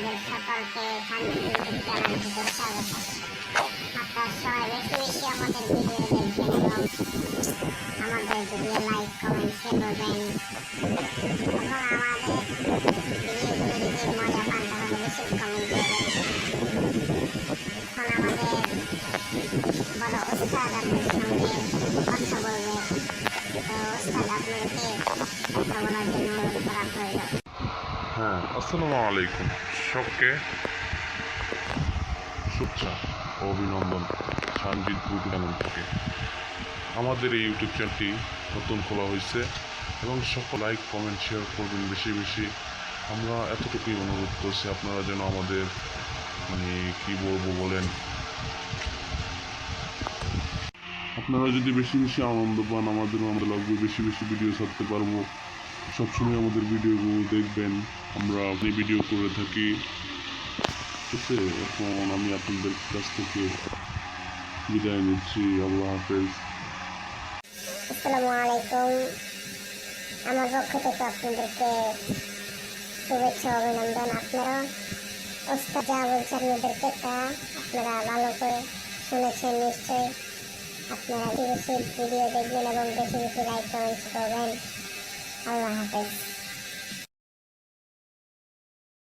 আপনাদের সকলকে শান্তি ইউটিউব চ্যানেল থেকে স্বাগত। আপনারা সবাই বেশি বেশি আমাদের ভিডিও দেখবেন এবং আমাদের ভিডিও লাইক কমেন্ট শেয়ার করবেন এবং আমাদের ভিডিওগুলো যদি মজা পান তাহলে বেশি কমেন্ট করবেন। এখন আমাদের বড় ওস্তাদ আপনাদের সঙ্গে কথা বলবে, তো ওস্তাদ আপনাদেরকে কথা বলার জন্য অনুরোধ করা প্রয়োজন। হ্যাঁ, আসসালামু আলাইকুম। সবকে শুভেচ্ছা ও অভিনন্দন সানজিৎ ইউটিউব চ্যানেল থেকে। আমাদের এই ইউটিউব চ্যানেলটি নতুন খোলা হয়েছে এবং সকল লাইক কমেন্ট শেয়ার করবেন বেশি বেশি। আমরা এতটুকুই অনুরোধ করছি, আপনারা যেন আমাদের কি বলবো বলেন, আপনারা যদি বেশি বেশি আনন্দ পান আমাদেরও আমাদের লাগবে, বেশি বেশি ভিডিও ছাড়তে পারবো। সবসময় আমাদের ভিডিওগুলো দেখবেন, আমরা আপনি ভিডিও করে থাকি। ঠিক আছে, এখন আমি আপনাদের কাছ থেকে বিদায় নিচ্ছি। আল্লাহ হাফেজ। আসসালামু আলাইকুম। আমার পক্ষ থেকে আপনাদেরকে শুভেচ্ছা অভিনন্দন। আপনারা ওস্তাদ যা বলছে আপনাদেরকে তা আপনারা ভালো করে শুনেছেন নিশ্চয়ই। আপনারা বেশি বেশি ভিডিও দেখবেন এবং বেশি বেশি লাইক কমেন্টস করবেন। আল্লাহ হাফেজ।